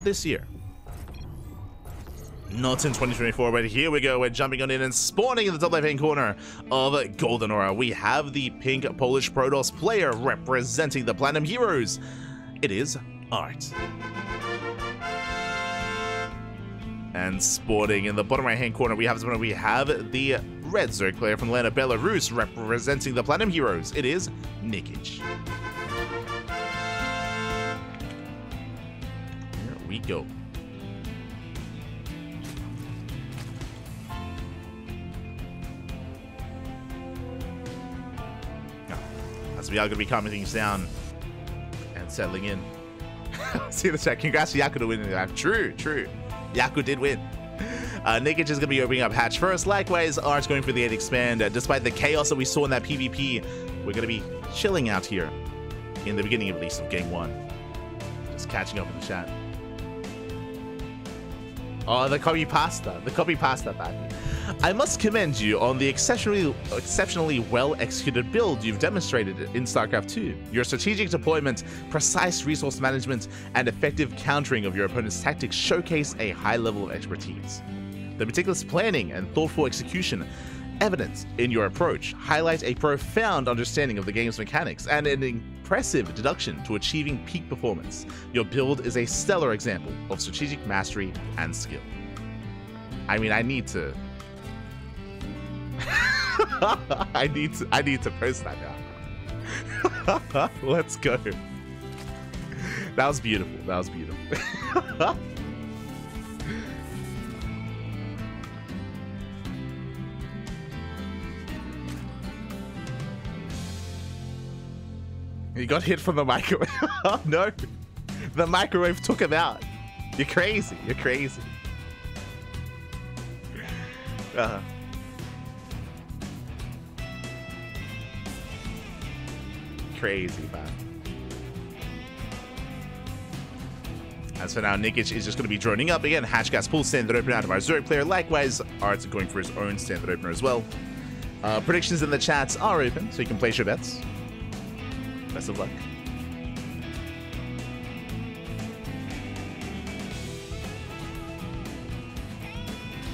this year. Not in 2024, but here we go. We're jumping on in and spawning in the top left-hand corner of Golden Aura. We have the pink Polish Protoss player representing the Platinum Heroes. It is ArT. And spawning in the bottom right-hand corner, we have the red Zerg player from the land of Belarus representing the Platinum Heroes. It is Nikich. Here we go. So we are going to be calming things down and settling in. See the chat. Congrats to Yaku to win. True. Yaku did win. Nikich is going to be opening up hatch first. Likewise, ArT's going for the 8 expand. Despite the chaos that we saw in that PvP, we're going to be chilling out here in the beginning, at least, of game 1. Just catching up in the chat. Oh, the copy pasta. The copy pasta back. I must commend you on the exceptionally well-executed build you've demonstrated in StarCraft 2. Your strategic deployment, precise resource management, and effective countering of your opponent's tactics showcase a high level of expertise. The meticulous planning and thoughtful execution evident in your approach highlight a profound understanding of the game's mechanics and an impressive deduction to achieving peak performance. Your build is a stellar example of strategic mastery and skill. I mean, I need to post that now. Let's go. That was beautiful. That was beautiful. He got hit from the microwave. Oh no. The microwave took him out. You're crazy. You're crazy. Crazy, man. As for now, Nikich is just going to be droning up again. Hatch gas pull standard opener out of our Zerg player. Likewise, ArT's going for his own standard opener as well. Predictions in the chats are open, so you can place your bets. Best of luck.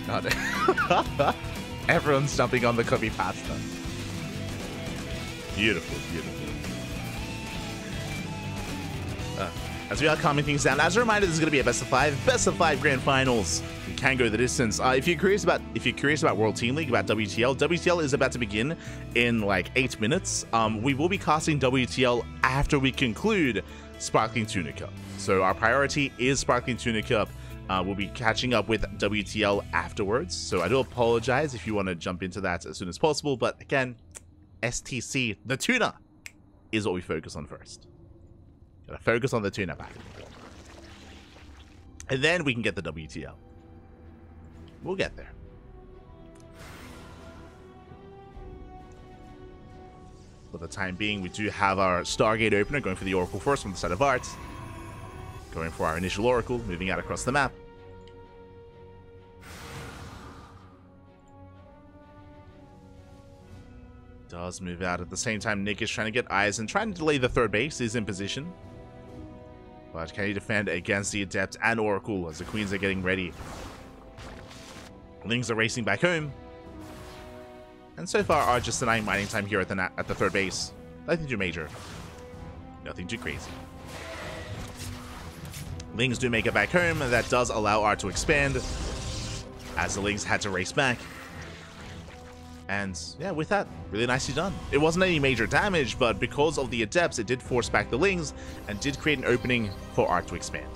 God. Everyone's jumping on the copy pasta. Beautiful, beautiful. As we are calming things down, as a reminder, this is going to be a best of 5 grand finals. You can go the distance. If you're curious about World Team League, about WTL is about to begin in like 8 minutes. We will be casting WTL after we conclude Sparkling Tuna Cup. So our priority is Sparkling Tuna Cup. We'll be catching up with WTL afterwards. So I do apologize if you want to jump into that as soon as possible. But again, STC, the tuna, is what we focus on first. Gotta focus on the tuna pack. And then we can get the WTL. We'll get there. For the time being, we do have our Stargate opener going for the Oracle first from the side of ArT. Going for our initial Oracle, moving out across the map. Does move out at the same time. Nick is trying to get eyes and trying to delay the third base. Is in position. But can he defend against the Adept and Oracle as the Queens are getting ready? Lings are racing back home. And so far are just denying mining time here at the third base. Nothing too major. Nothing too crazy. Lings do make it back home, and that does allow ArT to expand. As the Lings had to race back. And yeah, with that, really nicely done. It wasn't any major damage, but because of the Adepts, it did force back the Lings and did create an opening for ArT to expand.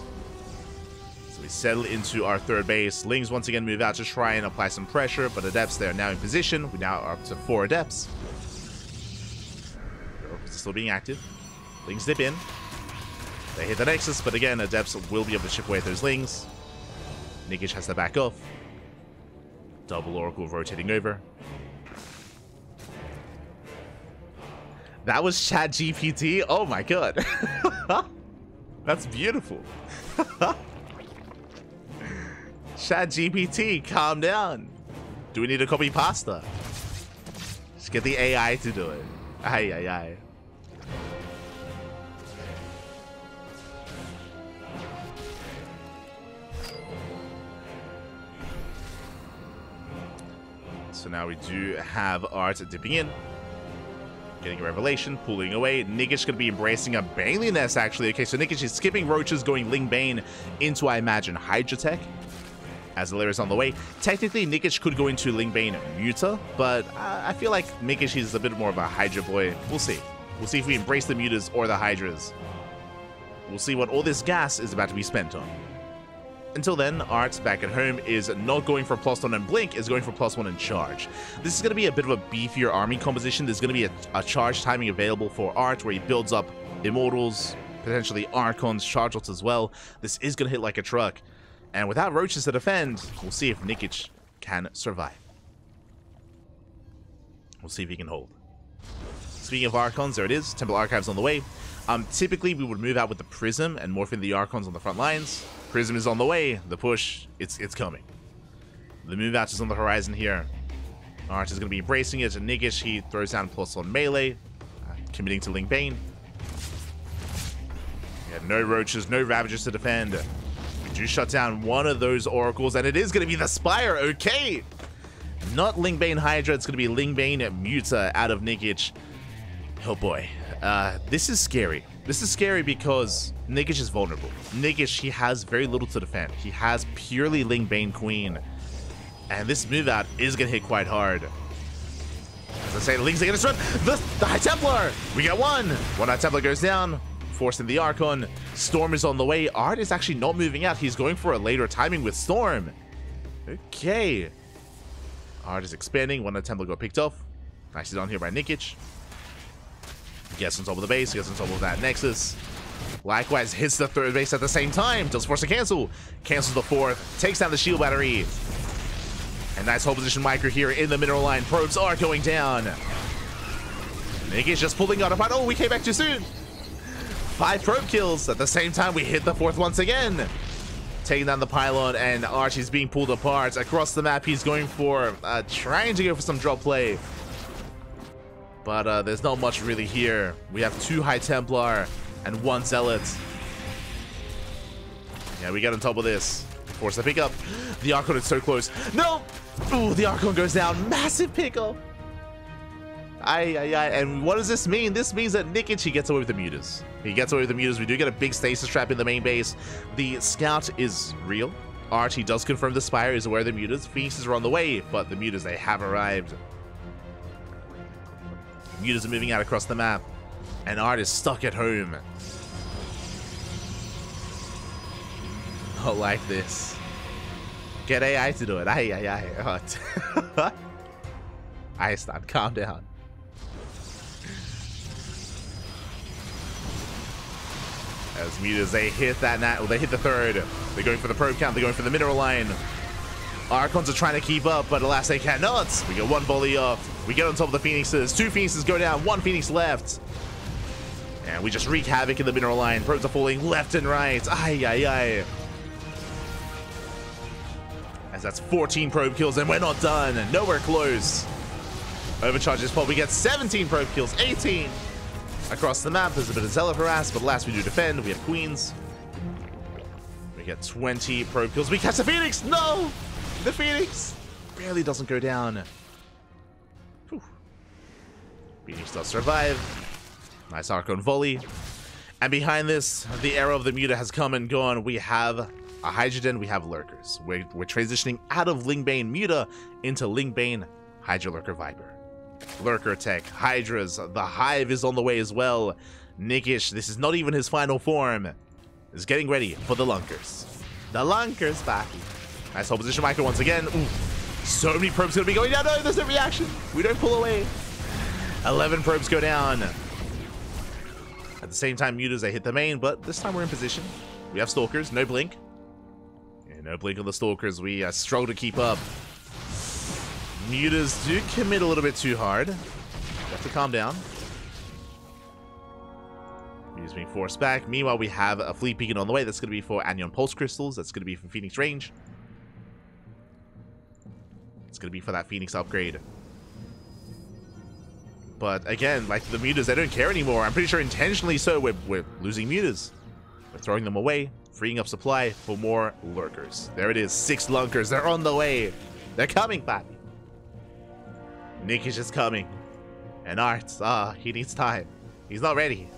So we settle into our third base. Lings once again move out to try and apply some pressure, but Adepts, they are now in position. We now are up to 4 Adepts. Oracles are still being active. Lings dip in. They hit the Nexus, but again, Adepts will be able to chip away at those Lings. Nikich has to back off. Double Oracle rotating over. That was ChatGPT. Oh my god. That's beautiful. ChatGPT, calm down. Do we need to copy pasta? Just get the AI to do it. Aye, aye, aye. So now we do have ArT dipping in. Getting a revelation, pulling away. Nikich going to be embracing a Baneley Nest, actually. Okay, so Nikich is skipping roaches, going Ling Bane into, I imagine, Hydra Tech. As the layer is on the way. Technically, Nikich could go into Ling Bane Muta, but I feel like Nikich is a bit more of a Hydra boy. We'll see. We'll see if we embrace the Mutas or the Hydras. We'll see what all this gas is about to be spent on. Until then, ArT back at home is not going for +1 and Blink, is going for +1 and Charge. This is going to be a bit of a beefier army composition. There's going to be a charge timing available for ArT where he builds up Immortals, potentially Archons, Charge-Lots as well. This is going to hit like a truck. And without roaches to defend, we'll see if Nikich can survive. We'll see if he can hold. Speaking of Archons, there it is. Temple Archives on the way. Typically, we would move out with the Prism and morph in the Archons on the front lines. Prism is on the way. The push, it's coming. The move out is on the horizon here. ArT is going to be embracing it. And Nikich, he throws down +1 melee, committing to Ling Bane. We have no roaches, no Ravagers to defend. We do shut down one of those Oracles, and it is going to be the Spire. Okay. Not Ling Bane Hydra. It's going to be Ling Bane Muta out of Nikich. Oh boy. This is scary. This is scary because Nikich is vulnerable. Nikich, he has very little to defend. He has purely Ling Bane Queen. And this move out is going to hit quite hard. As I say, the Lings are going to run. The High Templar! We got one! One High Templar goes down, forcing the Archon. Storm is on the way. ArT is actually not moving out. He's going for a later timing with Storm. Okay. ArT is expanding. One High Templar got picked off. Nicely done here by Nikich. Gets on top of the base, gets on top of that Nexus. Likewise, hits the third base at the same time. Does force a cancel. Cancels the fourth. Takes down the shield battery. And nice hold position micro here in the mineral line. Probes are going down. Nikich just pulling out a fight. Oh, we came back too soon. 5 probe kills. At the same time, we hit the fourth once again. Taking down the pylon, and ArT is being pulled apart. Across the map, he's going for, trying to go for some drop play. But there's not much really here. We have 2 High Templar and 1 Zealot. Yeah, we get on top of this. Force the pickup. The Archon is so close. No! Ooh, the Archon goes down. Massive pickup. And what does this mean? This means that Nikich, he gets away with the Mutas. He gets away with the Mutas. We do get a big stasis trap in the main base. The Scout is real. ArT, he does confirm the Spire is aware of the Mutas. Phoenixes are on the way, but the Mutas, they have arrived. Mutas are moving out across the map, and ArT is stuck at home. Not like this. Get AI to do it. I stop. Calm down. As Mutas, they hit that well, they hit the third. They're going for the probe count. They're going for the mineral line. Archons are trying to keep up, but alas, they cannot. We get 1 volley off. We get on top of the Phoenixes. 2 Phoenixes go down. 1 Phoenix left. And we just wreak havoc in the mineral line. Probes are falling left and right. As that's 14 probe kills, and we're not done. Nowhere close. Overcharge is pop. We get 17 probe kills. 18. Across the map, there's a bit of Zealot harass, but alas, we do defend. We have Queens. We get 20 probe kills. We catch the Phoenix. No! The Phoenix barely doesn't go down. Whew. Phoenix does survive. Nice Archon volley. And behind this, the era of the Muta has come and gone. We have a Hydrogen, we have Lurkers. We're transitioning out of Ling Bane Muta into Ling Bane Hydra Lurker Viper. Lurker tech, Hydras, the Hive is on the way as well. Nikich, this is not even his final form, is getting ready for the Lunkers. The Lunkers back. Nice hold position micro once again. Ooh, so many probes gonna be going down. No, there's no reaction. We don't pull away. 11 probes go down. At the same time, Mutas, they hit the main, but this time we're in position. We have Stalkers, no blink. Yeah, no blink on the Stalkers. We struggle to keep up. Mutas do commit a little bit too hard. You have to calm down. Mutas being forced back. Meanwhile, we have a Fleet Beacon on the way. That's going to be for Anion Pulse Crystals. That's going to be for Phoenix range. It's going to be for that Phoenix upgrade. But again, like the Mutas, they don't care anymore. I'm pretty sure intentionally so. We're losing Mutas. We're throwing them away, freeing up supply for more Lurkers. There it is, 6 Lunkers. They're on the way. They're coming back. Nikich is coming. And ArT, he needs time. He's not ready.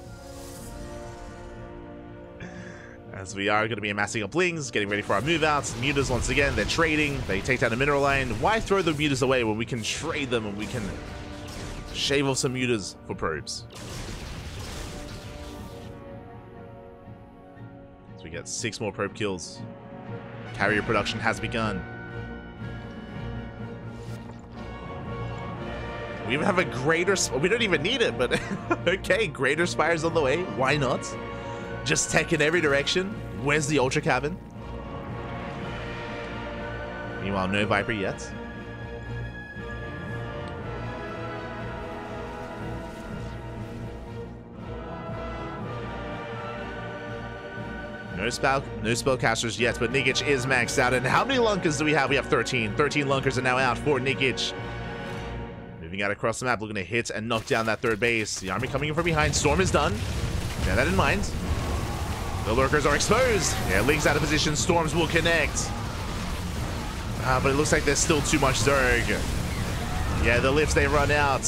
As we are going to be amassing up Lings, getting ready for our move outs. Mutas once again, they're trading. They take down a mineral line. Why throw the Mutas away when we can trade them and we can shave off some Mutas for probes? So we get 6 more probe kills. Carrier production has begun. We even have a greater... We don't even need it, but okay, greater Spire's on the way. Why not? Just tech in every direction. Where's the Ultra Cabin? Meanwhile, no Viper yet. No spellcasters yet, but Nikich is maxed out. And how many Lunkers do we have? We have 13. 13 Lunkers are now out for Nikich. Moving out across the map, looking to hit and knock down that third base. The army coming in from behind. Storm is done. Bear that in mind. The lurkers are exposed. Yeah, Link's out of position. Storms will connect. But it looks like there's still too much Zerg. Yeah, the lifts, they run out.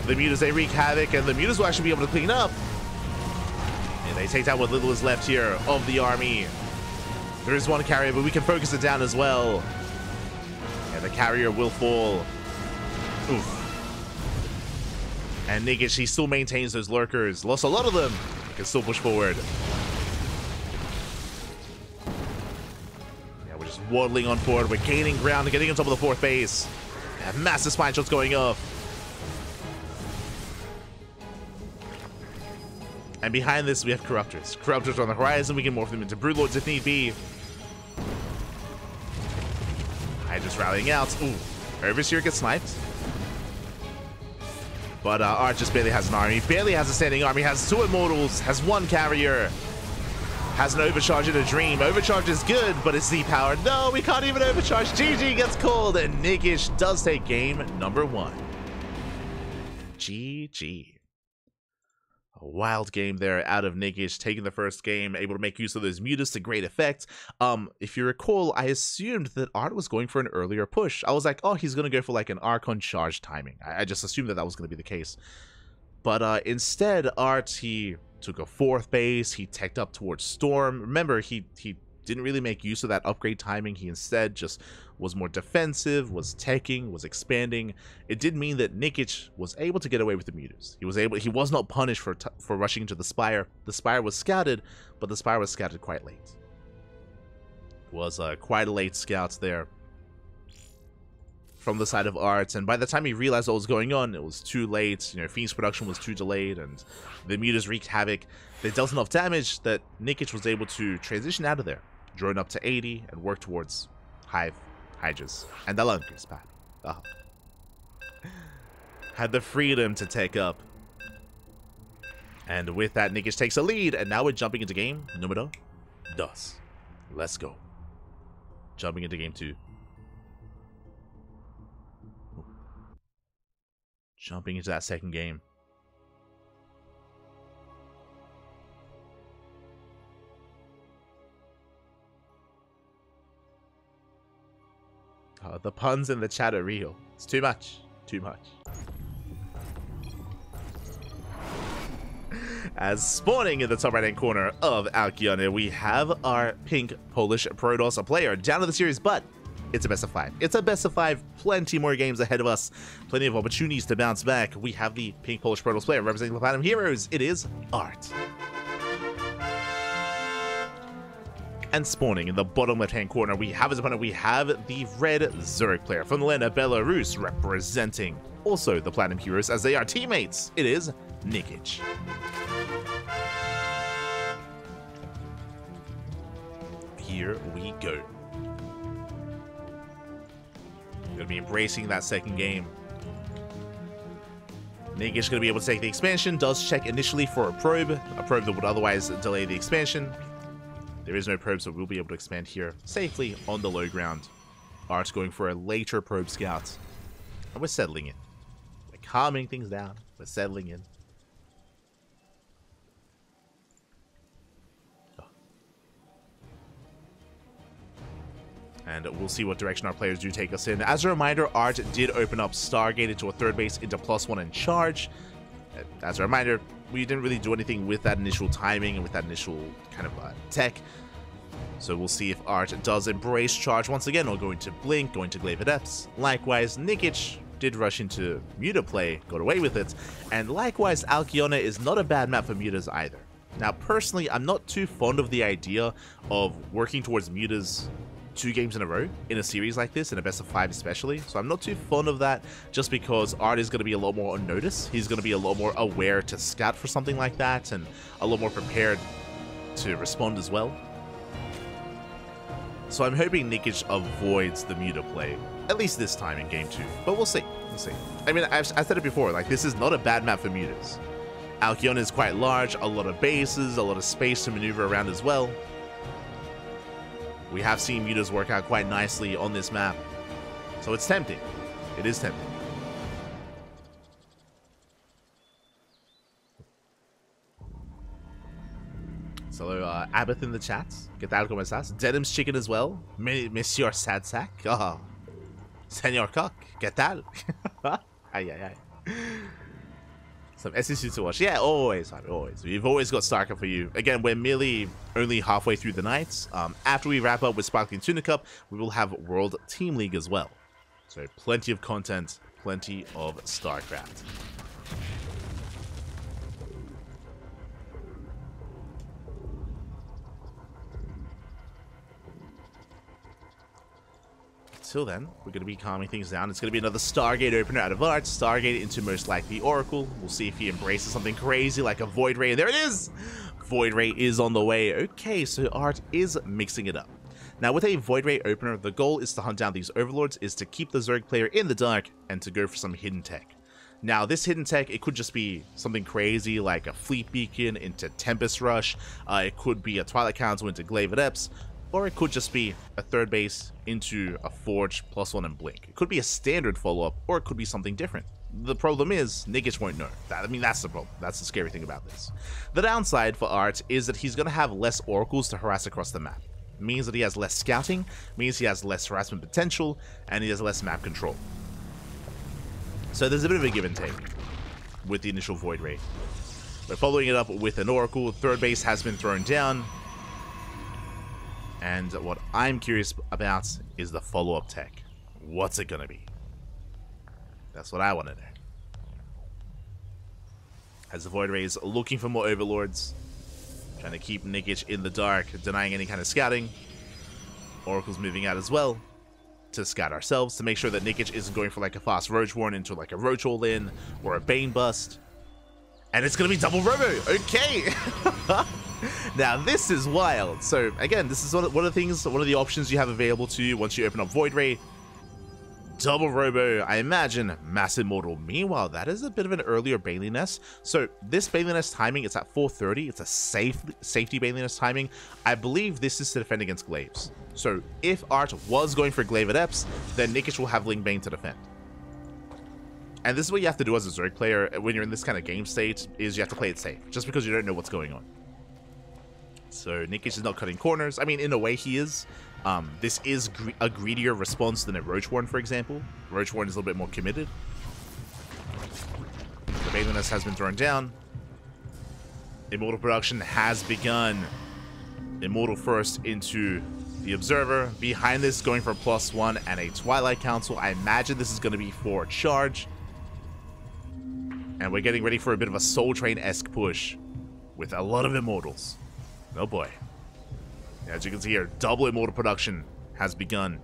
The Mutas, they wreak havoc, and the Mutas will actually be able to clean up. And they take out what little is left here of the army. There is one carrier, but we can focus it down as well. And the carrier will fall. Oof. And Nikich, he still maintains those lurkers. Lost a lot of them. Can still push forward. Yeah, we're just waddling on forward. We're gaining ground and getting on top of the 4th base. We have massive spine shots going off. And behind this, we have Corruptors. Corruptors on the horizon. We can morph them into Broodlords if need be. Hydra's rallying out. Ooh, Overseer gets sniped. But ArT just barely has an army. Barely has a standing army. Has 2 Immortals. Has 1 carrier. Has an overcharge in a dream. Overcharge is good, but it's Z-powered. No, we can't even overcharge. GG gets called, and Nikich does take game number 1. GG. A wild game there out of Nikich, taking the first game, able to make use of those Mutas to great effect. If you recall, I assumed that ArT was going for an earlier push. I was like, oh, he's going to go for like an Archon charge timing. I just assumed that that was going to be the case. But instead, ArT, he took a 4th base, he teched up towards Storm. Remember, he didn't really make use of that upgrade timing. He instead just was more defensive, was teching, was expanding. It did mean that Nikich was able to get away with the Mutas. He was not punished for rushing into the Spire. The Spire was scouted, but the Spire was scouted quite late. It was quite a late scout there from the side of ArT, and by the time he realized what was going on, it was too late. You know, Fiend's production was too delayed, and the Mutas wreaked havoc. They dealt enough damage that Nikich was able to transition out of there, drone up to 80, and work towards Hydras, and the Lunkers pack. Had the freedom to take up. And with that, Nikich takes a lead, and now we're jumping into game numero 2. Let's go. Jumping into game 2. Jumping into that second game. The puns in the chat are real. It's too much. Too much. As spawning in the top right-hand corner of Alkione, we have our pink Polish Protoss, a player down to the series, but it's a best of 5. It's a best of 5. Plenty more games ahead of us. Plenty of opportunities to bounce back. We have the pink Polish Protoss player representing the Platinum Heroes. It is ArT. And spawning in the bottom left-hand corner, we have as opponent, we have the red Zerg player from the land of Belarus, representing also the Platinum Heroes as they are teammates. It is Nikich. Here we go. Going to be embracing that second game. Nikich going to be able to take the expansion. Does check initially for a probe that would otherwise delay the expansion. There is no probe, so we'll be able to expand here safely on the low ground. ArT going for a later probe scout. And we're settling in. We're calming things down. We're settling in. And we'll see what direction our players do take us in. As a reminder, ArT did open up Stargate into a third base into +1 and charge. As a reminder, we didn't really do anything with that initial timing and with that initial kind of tech. So we'll see if ArT does embrace charge once again or go into Blink, go into Glaive Adepts. Likewise, Nikich did rush into Muta play, got away with it. And likewise, Alcyone is not a bad map for Mutas either. Now, personally, I'm not too fond of the idea of working towards Mutas 2 games in a row in a series like this, in a best of 5 especially. So I'm not too fond of that, just because ArT is going to be a lot more on notice. He's going to be a lot more aware to scout for something like that, and a lot more prepared to respond as well. So I'm hoping Nikich avoids the Muta play, at least this time in game 2. But we'll see. We'll see. I mean, I've said it before, like, this is not a bad map for Mutas. Alcyone is quite large, a lot of bases, a lot of space to maneuver around as well. We have seen Mutas work out quite nicely on this map. So it's tempting. It is tempting. So, Abath in the chat. ¿Qué tal, cómo estás? Denim's chicken as well. Monsieur Sadsack. Oh. Senor Cock. ¿Qué tal? Ay, ay, ay. Some SEC to watch. Yeah, always, always. We've always got StarCraft for you. Again, we're merely only halfway through the night. After we wrap up with Sparkling Tuna Cup, we will have World Team League as well. So plenty of content, plenty of StarCraft. Till then, we're going to be calming things down. It's going to be another Stargate opener out of ArT. Stargate into most likely Oracle. We'll see if he embraces something crazy like a Void Ray. And there it is! Void Ray is on the way. Okay, so ArT is mixing it up. Now, with a Void Ray opener, the goal is to hunt down these Overlords, is to keep the Zerg player in the dark, and to go for some hidden tech. Now, this hidden tech, it could just be something crazy like a Fleet Beacon into Tempest Rush. It could be a Twilight Council into Glaive Adepts. Or it could just be a third base into a Forge +1 and Blink. It could be a standard follow-up, or it could be something different. The problem is, Nikich won't know. I mean, that's the problem. That's the scary thing about this. The downside for ArT is that he's going to have less Oracles to harass across the map. It means that he has less scouting, means he has less harassment potential, and he has less map control. So there's a bit of a give and take with the initial Void Ray. We're following it up with an Oracle. Third base has been thrown down. And what I'm curious about is the follow-up tech. What's it gonna be? That's what I want to know. As the Void Ray is looking for more Overlords, trying to keep Nikich in the dark, denying any kind of scouting. Oracle's moving out as well to scout ourselves, to make sure that Nikich isn't going for like a fast Roach Warren into like a Roach All-In or a Bane Bust. And it's gonna be double Robo! Okay! Now, this is wild. So, again, this is one of the options you have available to you once you open up Void Ray. Double Robo, I imagine, Mass Immortal. Meanwhile, that is a bit of an earlier Bailey Nest. So, this Bailey Nest timing, it's at 4:30. It's a safety Bailey Nest timing. I believe this is to defend against Glaives. So, if ArT was going for Glaive Adepts, then Nikich will have Ling Bane to defend. And this is what you have to do as a Zerg player when you're in this kind of game state, is you have to play it safe, just because you don't know what's going on. So Nikich is not cutting corners. I mean, in a way he is. This is a greedier response than a Roach Warren, for example. Roach Warren is a little bit more committed. The Bailey Nest has been thrown down. Immortal production has begun. Immortal first into the Observer. Behind this, going for +1 and a Twilight Council. I imagine this is going to be for charge. And we're getting ready for a bit of a Soul Train-esque push with a lot of Immortals. Oh boy. As you can see here, double Immortal production has begun.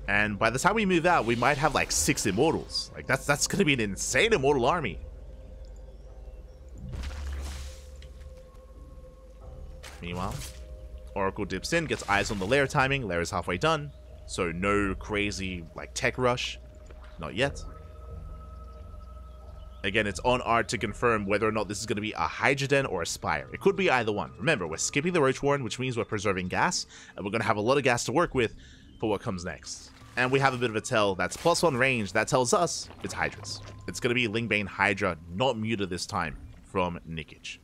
And by the time we move out, we might have like 6 Immortals. Like, that's going to be an insane Immortal army. Meanwhile, Oracle dips in, gets eyes on the lair timing. Lair is halfway done. So no crazy, like, tech rush. Not yet. Again, it's on ArT to confirm whether or not this is going to be a Hydra Den or a Spire. It could be either one. Remember, we're skipping the Roach Warren, which means we're preserving gas, and we're going to have a lot of gas to work with for what comes next. And we have a bit of a tell that's +1 range. That tells us it's Hydras. It's going to be Ling Bane Hydra, not Muta this time, from Nikich.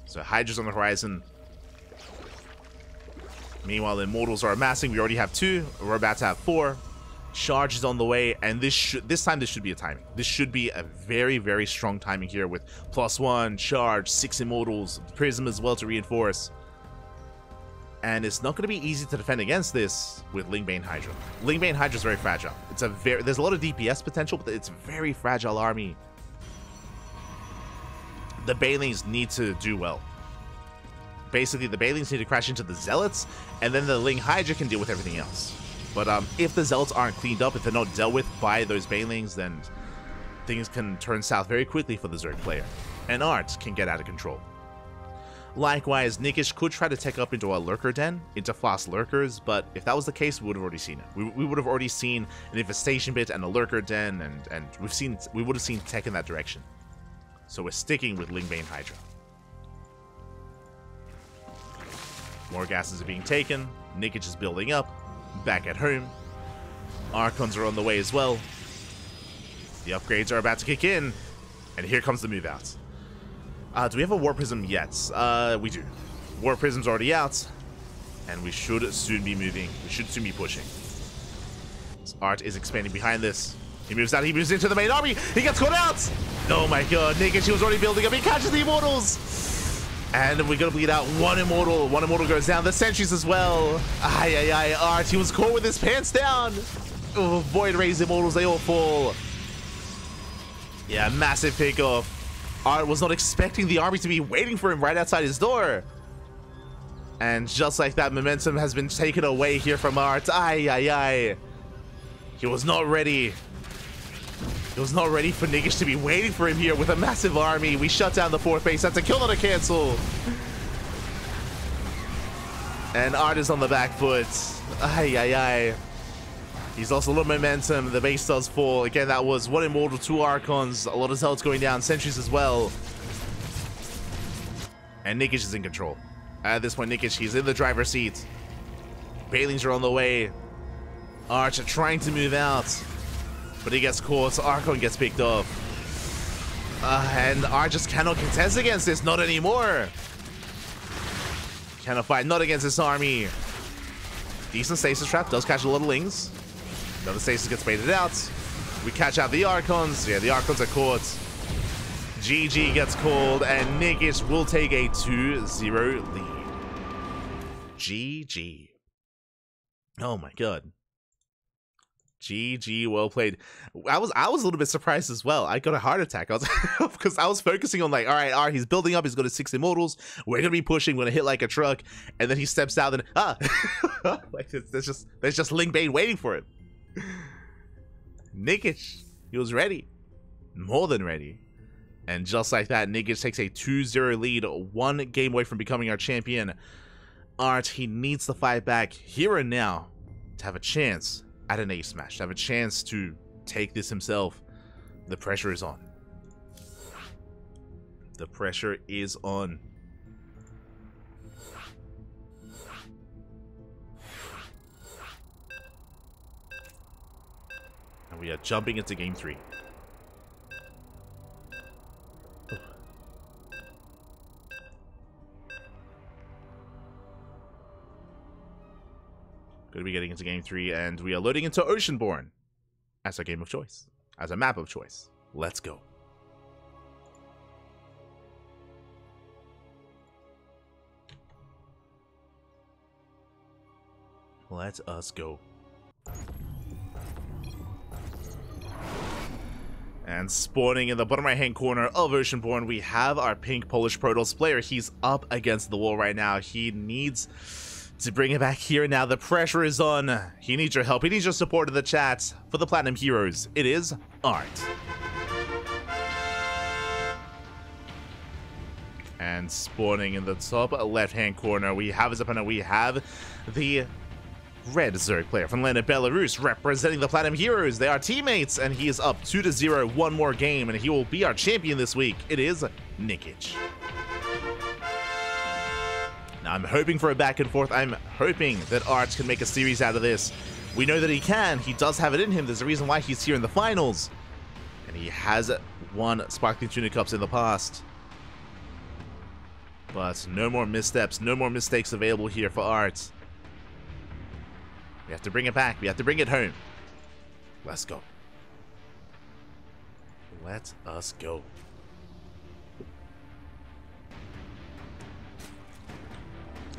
So Hydra's on the horizon. Meanwhile, Immortals are amassing. We already have 2. We're about to have 4. Charge is on the way, and this time this should be a timing. This should be a very, very strong timing here with +1, charge, 6 Immortals, Prism as well to reinforce. And it's not going to be easy to defend against this with Lingbane Hydra. Lingbane Hydra is very fragile. There's a lot of DPS potential, but it's a very fragile army. The Banelings need to do well. Basically, the Banelings need to crash into the Zealots, and then the Ling Hydra can deal with everything else. But if the Zealots aren't cleaned up, if they're not dealt with by those Banelings, then things can turn south very quickly for the Zerg player. And ArT can get out of control. Likewise, Nikich could try to take up into a Lurker Den, into fast Lurkers, but if that was the case, we would have already seen it. We would have already seen an Infestation Bit and a Lurker Den, and we would have seen tech in that direction. So we're sticking with Lingbane Hydra. More gases are being taken. Nikich is building up. Back at home. Archons are on the way as well. The upgrades are about to kick in. And here comes the move out. Do we have a War Prism yet? We do. War Prism's already out. And we should soon be moving. We should soon be pushing. So ArT is expanding behind this. He moves out. He moves into the main army. He gets caught out. Oh my god. Nikich, he was already building up. He catches the Immortals. And we're gonna bleed out 1 Immortal. 1 Immortal goes down. The sentries as well. ArT, he was caught with his pants down. Oh, Void Rays Immortals, they all fall. Yeah, massive pickoff. ArT was not expecting the army to be waiting for him right outside his door. And just like that, momentum has been taken away here from ArT. He was not ready. He was not ready for Nikich to be waiting for him here with a massive army. We shut down the 4th base. That's a kill, not a cancel. And ArT is on the back foot. He's lost a little momentum. The base does fall. Again, that was 1 Immortal, 2 Archons. A lot of Zealots going down. Sentries as well. And Nikich is in control. At this point, Nikich, he's in the driver's seat. Banelings are on the way. ArT trying to move out. But he gets caught. Archon gets picked off. And ArT just cannot contest against this. Not anymore. Cannot fight. Not against this army. Decent stasis trap. Does catch a lot of Lings. Another stasis gets baited out. We catch out the Archons. Yeah, the Archons are caught. GG gets called. And Nikich will take a 2-0 lead. GG. Oh my god. GG, well played. I was a little bit surprised as well. I got a heart attack. Because I was focusing on like, all right, ArT, he's building up. He's got his 6 Immortals. We're gonna be pushing. We're gonna hit like a truck. And then he steps out and like there's just Lingbane waiting for it. Nikich, he was ready, more than ready. And just like that, Nikich takes a 2-0 lead, 1 game away from becoming our champion. ArT, he needs to fight back here and now to have a chance at an ace smash, to have a chance to take this himself. The pressure is on. The pressure is on. And we are jumping into game 3. Going to be getting into game 3, and we are loading into Oceanborn as our game of choice, as a map of choice. Let's go. Let us go. And spawning in the bottom right-hand corner of Oceanborn, we have our pink Polish Protoss player. He's up against the wall right now. He needs to bring it back here now. The pressure is on. He needs your help. He needs your support in the chat. For the Platinum Heroes, it is ArT. And spawning in the top left-hand corner, we have his opponent. We have the red Zerg player from land of Belarus representing the Platinum Heroes. They are teammates, and he is up 2-0. 1 more game, and he will be our champion this week. It is Nikich. Now, I'm hoping for a back and forth. I'm hoping that ArT can make a series out of this. We know that he can. He does have it in him. There's a reason why he's here in the finals. And he has won Sparkling Tuna Cups in the past. But no more missteps, no more mistakes available here for ArT. We have to bring it back. We have to bring it home. Let's go. Let us go.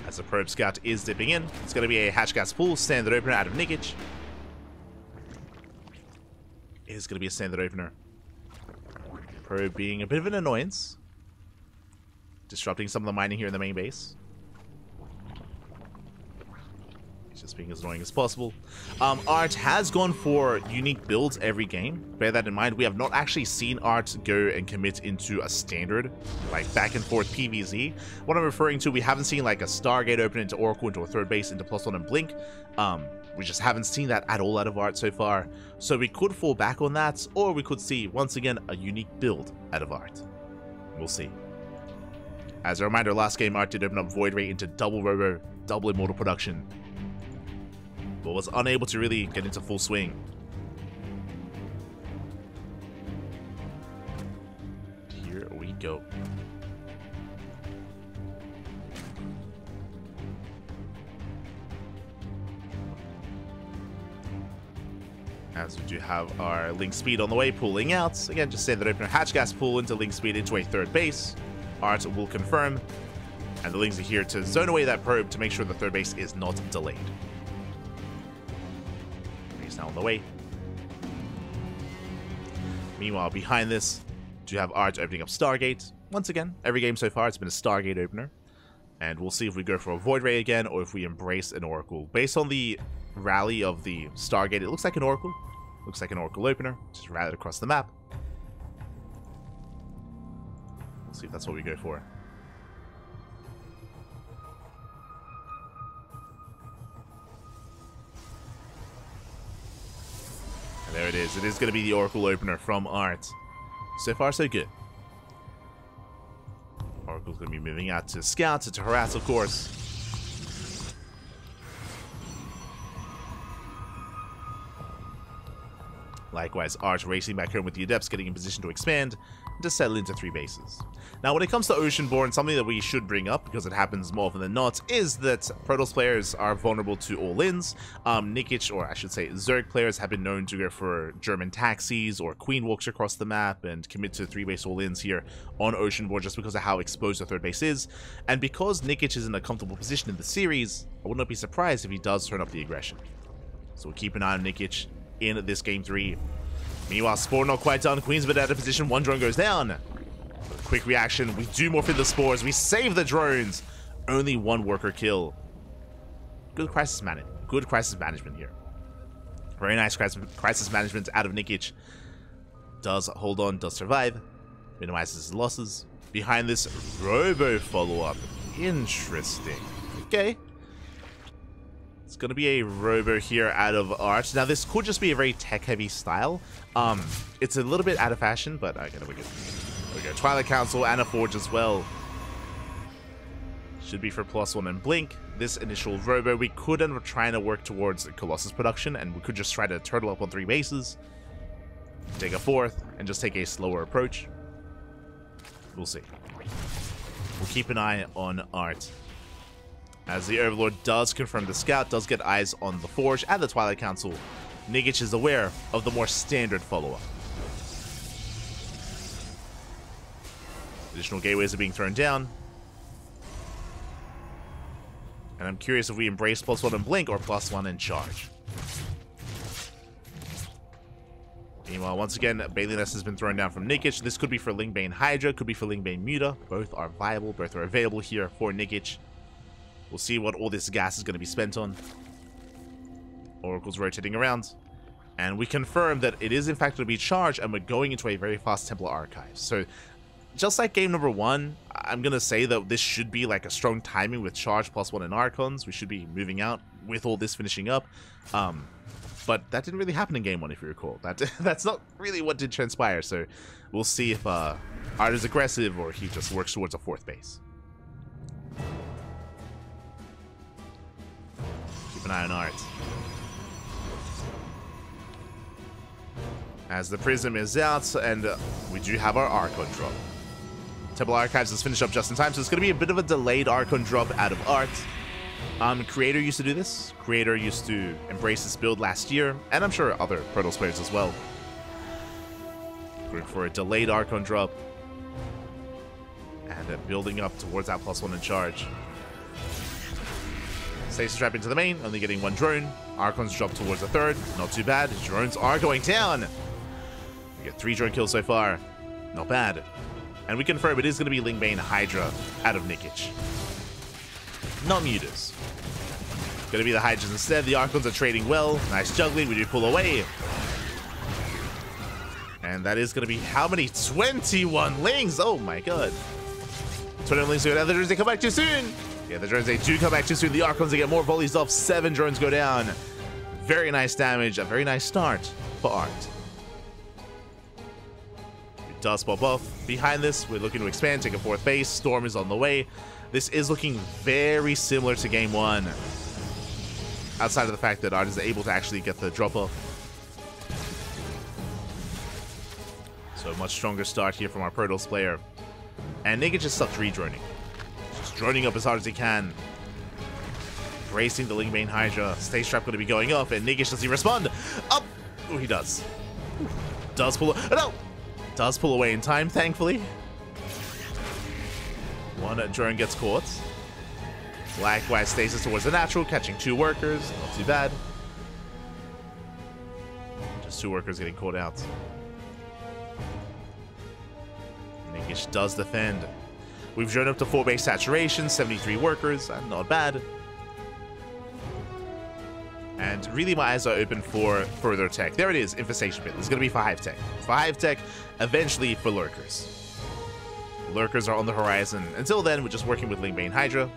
As the probe scout is dipping in, it's going to be a hatch gas pool, standard opener out of Nikich. It is going to be a standard opener. Probe being a bit of an annoyance. Disrupting some of the mining here in the main base. Just being as annoying as possible. ArT has gone for unique builds every game. Bear that in mind. We have not actually seen ArT go and commit into a standard, like back and forth PvZ. What I'm referring to, we haven't seen like a Stargate open into Oracle, into a third base, into +1 and Blink. We just haven't seen that at all out of ArT so far. So we could fall back on that, or we could see, once again, a unique build out of ArT. We'll see. As a reminder, last game ArT did open up Void Ray into double Robo, double Immortal production, but was unable to really get into full swing. Here we go. As we do have our link speed on the way, pulling out. Again, just say that opener hatch gas pull into link speed into a third base. ArT will confirm. And the links are here to zone away that probe to make sure the third base is not delayed. Now on the way. Meanwhile, behind this, do have ArT opening up Stargate. Once again, every game so far it's been a Stargate opener. And we'll see if we go for a Void Ray again or if we embrace an Oracle. Based on the rally of the Stargate, it looks like an Oracle. Looks like an Oracle opener. Just rallied across the map. We'll see if that's what we go for. And there it is. It is going to be the Oracle opener from ArT. So far, so good. Oracle's going to be moving out to scout, to harass, of course. Likewise, ArT racing back home with the Adepts, getting in position to expand and to settle into 3 bases. Now, when it comes to Oceanborn, something that we should bring up, because it happens more often than not, is that Protoss players are vulnerable to all-ins. Nikich, or I should say Zerg players, have been known to go for German taxis or Queen walks across the map and commit to 3-base all-ins here on Oceanborn just because of how exposed the third base is. And because Nikich is in a comfortable position in the series, I would not be surprised if he does turn up the aggression. So we'll keep an eye on Nikich in this game 3. Meanwhile, Spore not quite done. Queen's been out of position. One drone goes down. Quick reaction. We do morph in the spores. We save the drones. Only one worker kill. Good crisis management. Good crisis management here. Very nice crisis management out of Nikich. Does hold on. Does survive. Minimizes his losses. Behind this, Robo follow-up. Interesting. Okay. It's going to be a Robo here out of ArT. Now, this could just be a very tech-heavy style. It's a little bit out of fashion, but okay, there we go. There we go. Twilight Council and a Forge as well. Should be for +1 and Blink. This initial Robo, we could end up trying to work towards Colossus production, and we could just try to turtle up on 3 bases, take a 4th, and just take a slower approach. We'll see. We'll keep an eye on ArT. As the Overlord does confirm the scout, does get eyes on the Forge and the Twilight Council, Nikich is aware of the more standard follow-up. Additional gateways are being thrown down. And I'm curious if we embrace +1 and Blink or +1 and Charge. Meanwhile, once again, Bailey Nest has been thrown down from Nikich. This could be for Lingbane Hydra, could be for Lingbane Muta. Both are viable, both are available here for Nikich. We'll see what all this gas is going to be spent on. Oracle's rotating around. And we confirm that it is in fact going to be Charge, and we're going into a very fast Templar Archive. So, just like game number 1, I'm going to say that this should be like a strong timing with Charge +1 and Archons. We should be moving out with all this finishing up. But that didn't really happen in game 1, if you recall. That's not really what did transpire. So, we'll see if ArT is aggressive or he just works towards a 4th base. Keep an eye on ArT. As the Prism is out, and we do have our Archon drop. Temple Archives is finished up just in time, so it's going to be a bit of a delayed Archon drop out of ArT. Creator used to do this. Creator used to embrace this build last year, and I'm sure other Protoss players as well. Going for a delayed Archon drop. And then building up towards that +1 in charge. Stasis trap into the main, only getting 1 drone. Archons drop towards the 3rd. Not too bad. Drones are going down. We get 3 drone kills so far. Not bad. And we confirm it is going to be Lingbane Hydra out of Nikich. Not Mutas. Going to be the Hydras instead. The Archons are trading well. Nice juggling. We do pull away. And that is going to be how many? 21 Lings. Oh my god. 21 Lings. The drones, they come back too soon. Yeah, the drones, they do come back too soon. The Archons, they get more volleys off. 7 drones go down. Very nice damage. A very nice start for ArT. It does pop off. Behind this, we're looking to expand, take a 4th base. Storm is on the way. This is looking very similar to game 1. Outside of the fact that ArT is able to actually get the drop off. So much stronger start here from our Protoss player. And Nikich just stuck re-droning. Just droning up as hard as he can. Bracing the Lingbane Hydra. Stay Trap going to be going up, and Nikich, does he respond? Up! Oh, he does. Does pull... No! Does pull away in time, thankfully. 1 drone gets caught. Likewise, Stasis towards the natural, catching 2 workers. Not too bad. Just 2 workers getting caught out. Nikich does defend. We've drawn up to 4 base saturation, 73 workers, and not bad. And really my eyes are open for further tech. There it is, Infestation Pit. This is going to be for Hive Tech. For Hive Tech, eventually for Lurkers. Lurkers are on the horizon. Until then, we're just working with Lingbane Hydra.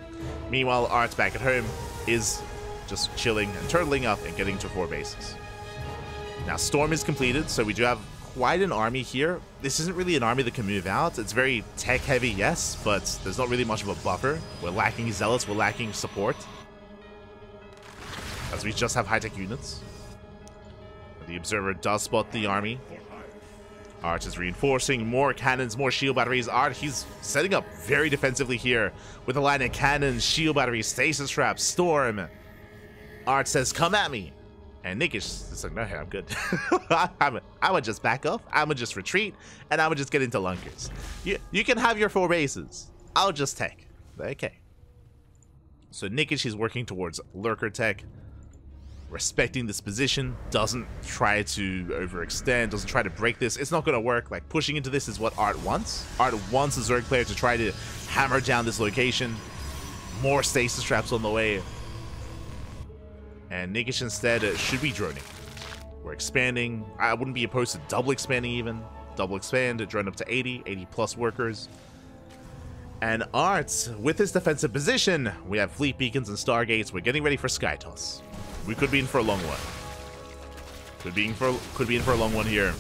Meanwhile, ArT back at home is just chilling and turtling up and getting to 4 bases. Now, Storm is completed, so we do have quite an army here. This isn't really an army that can move out. It's very tech heavy, yes, but there's not really much of a buffer. We're lacking Zealots, we're lacking support. As we just have high-tech units. The Observer does spot the army. ArT is reinforcing, more cannons, more shield batteries. ArT, he's setting up very defensively here with a line of cannons, shield batteries, stasis traps, storm. ArT says, come at me. And Nikich is like, no, hey, I'm good. I'ma just back off, I'ma just retreat, and I'ma just get into lunkers. You can have your 4 bases. I'll just tech. Okay. So Nikich, he's working towards Lurker tech. Respecting this position, doesn't try to overextend, doesn't try to break this. It's not going to work. Like, pushing into this is what ArT wants. ArT wants a Zerg player to try to hammer down this location. More stasis traps on the way. And Nikich instead should be droning. We're expanding. I wouldn't be opposed to double expanding even. Double expand, drone up to 80 plus workers. And ArT, with his defensive position, we have fleet beacons and stargates. We're getting ready for Sky Toss. We could be in for a long one. Could be in for a long one here.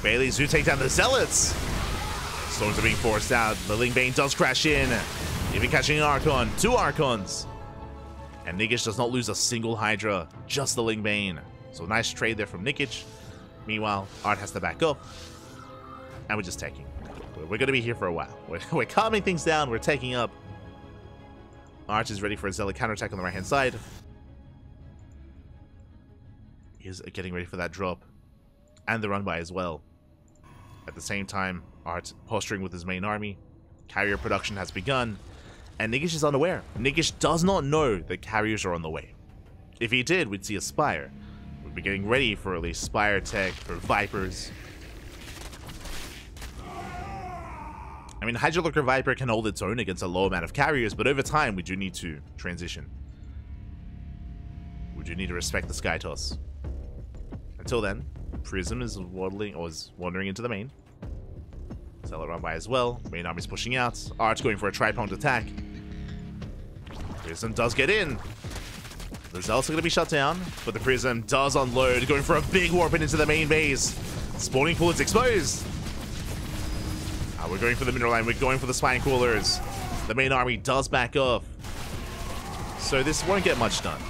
Baileys do take down the Zealots. Storms are being forced out. The Lingbane does crash in. Even catching an Archon. 2 Archons. And Nikich does not lose a single Hydra. Just the Lingbane. So nice trade there from Nikich. Meanwhile, ArT has to back up. And we're just taking. We're going to be here for a while. We're calming things down. We're taking up. ArT is ready for a Zealot counterattack on the right-hand side. Is getting ready for that drop and the run by as well. At the same time, ArT posturing with his main army. Carrier production has begun, and Nikich is unaware. Nikich does not know that carriers are on the way. If he did, we'd see a Spire. We'd be getting ready for at least Spire tech, for Vipers. I mean, Hydra Lurker Viper can hold its own against a low amount of carriers, but over time, we do need to transition. We do need to respect the Sky Toss. Until then, Prism is wandering into the main. Zealot run by as well. Main army's pushing out. ArT going for a tri-pronged attack. Prism does get in. The Zealots are going to be shut down, but the Prism does unload, going for a big warp into the main base. Spawning pool is exposed. We're going for the mineral line. We're going for the spine coolers. The main army does back off. So this won't get much done.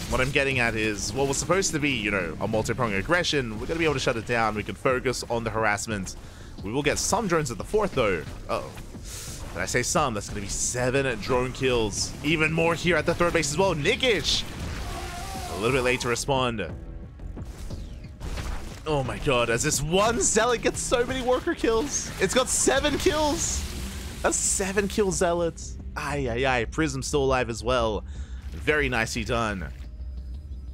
What I'm getting at is, what was supposed to be, you know, a multi-pronged aggression, we're going to be able to shut it down. We can focus on the harassment. We will get some drones at the 4th, though. Uh-oh. Did I say some? That's going to be 7 drone kills. Even more here at the third base as well. Nikich! A little bit late to respond. Oh my god, as this one Zealot gets so many worker kills. It's got 7 kills. That's 7 kill Zealots. Ay, ay, ay. Prism's still alive as well. Very nicely done.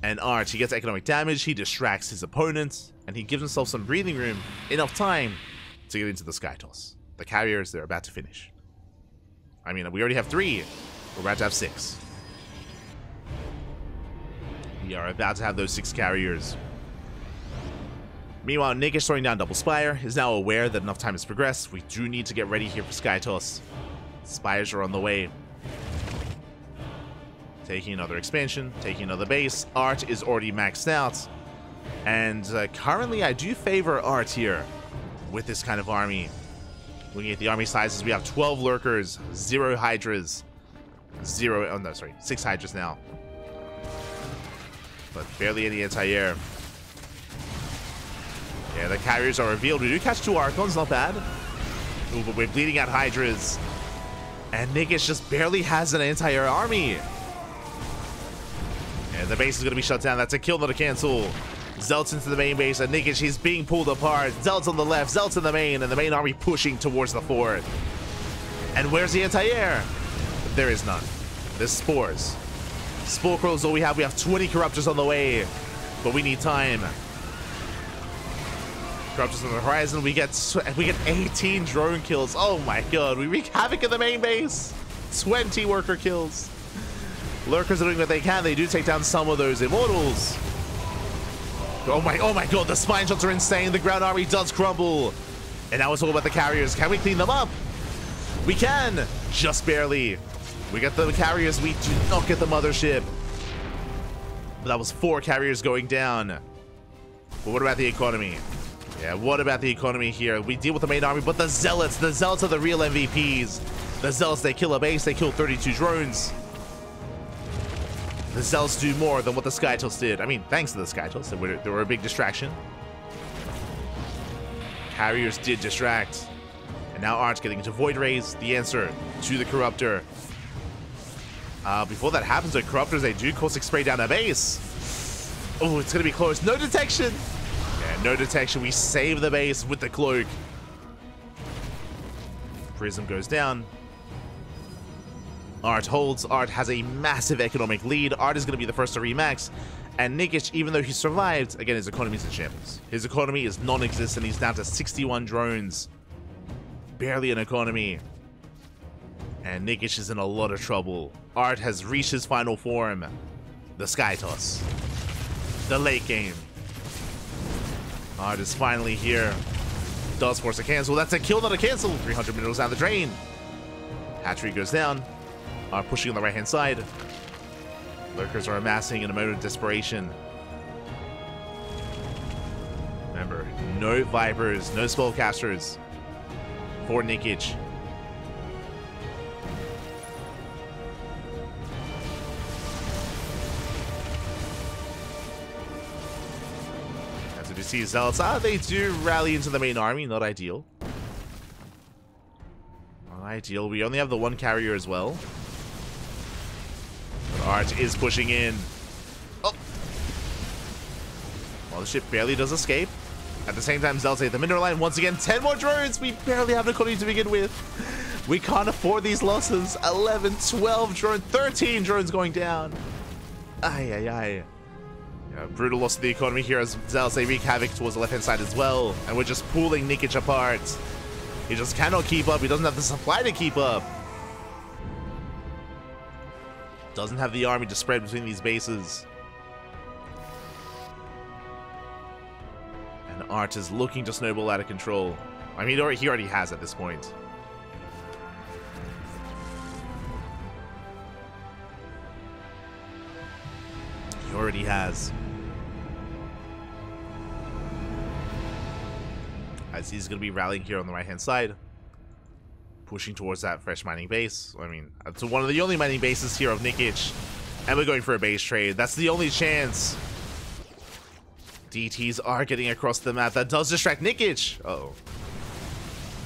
And ArT, he gets economic damage, he distracts his opponent, and he gives himself some breathing room, enough time to get into the Sky Toss. The carriers, they're about to finish. I mean, we already have 3. We're about to have 6. We are about to have those 6 carriers. Meanwhile, Nikich throwing down Double Spire is now aware that enough time has progressed. We do need to get ready here for Sky Toss. Spires are on the way. Taking another expansion, taking another base. ArT is already maxed out. And currently, I do favor ArT here with this kind of army. Looking at the army sizes, we have 12 lurkers, 0 hydras, 6 hydras now. But barely any anti-air. Yeah, the carriers are revealed. We do catch 2 Archons, not bad. Ooh, but we're bleeding out hydras. And Nikich just barely has an anti-air army. And the base is going to be shut down. That's a kill, not a cancel. Zealots into the main base, and Nikich, he's being pulled apart. Zealots on the left, Zealots in the main, and the main army pushing towards the fort. And where's the anti-air? There is none. There's spores. Spore is all we have. We have 20 Corruptors on the way, but we need time. Corruptors on the horizon. We get 18 drone kills. Oh my god, we wreak havoc in the main base. 20 worker kills. Lurkers are doing what they can. They do take down some of those immortals. Oh my god, the spine shots are insane. The ground army does crumble. And now it's all about the carriers. Can we clean them up? We can, just barely. We get the carriers, we do not get the mothership. But that was 4 carriers going down. But what about the economy? Yeah, what about the economy here? We deal with the main army, but the Zealots are the real MVPs. The Zealots, they kill a base, they kill 32 drones. The Zealots do more than what the Sky Toss did. I mean, thanks to the Sky Toss, they were a big distraction. Carriers did distract. And now ArT getting into Void Rays, the answer to the Corruptor. Before that happens, the Corruptors, they do caustic spray down a base. Oh, it's going to be close. No detection. Yeah, no detection. We save the base with the cloak. Prism goes down. ArT holds. ArT has a massive economic lead. ArT is going to be the first to remax. And Nikich, even though he survived, again, his economy is in shambles. His economy is non-existent. He's down to 61 drones. Barely an economy. And Nikich is in a lot of trouble. ArT has reached his final form. The Sky Toss. The late game. ArT is finally here. Does force a cancel. That's a kill, not a cancel. 300 minerals down the drain. Hatchery goes down. ArT pushing on the right-hand side. Lurkers are amassing in a moment of desperation. Remember, no Vipers, no Spellcasters for Nikich. As we see Zealots, they do rally into the main army, not ideal. Not ideal. We only have the 1 carrier as well. ArT is pushing in. Oh! Well, the ship barely does escape. At the same time, Zealots at the mineral line. Once again, 10 more drones. We barely have an economy to begin with. We can't afford these losses. 11, 12 drones, 13 drones going down. Ay, ay, ay. Yeah, brutal loss of the economy here as Zealots, they wreak havoc towards the left-hand side as well. And we're just pulling Nikich apart. He just cannot keep up. He doesn't have the supply to keep up. Doesn't have the army to spread between these bases. And ArT is looking to snowball out of control. I mean, he already has at this point. He already has. As he's going to be rallying here on the right-hand side. Pushing towards that fresh mining base. I mean, it's one of the only mining bases here of Nikich. And we're going for a base trade. That's the only chance. DTs are getting across the map. That does distract Nikich. Uh-oh.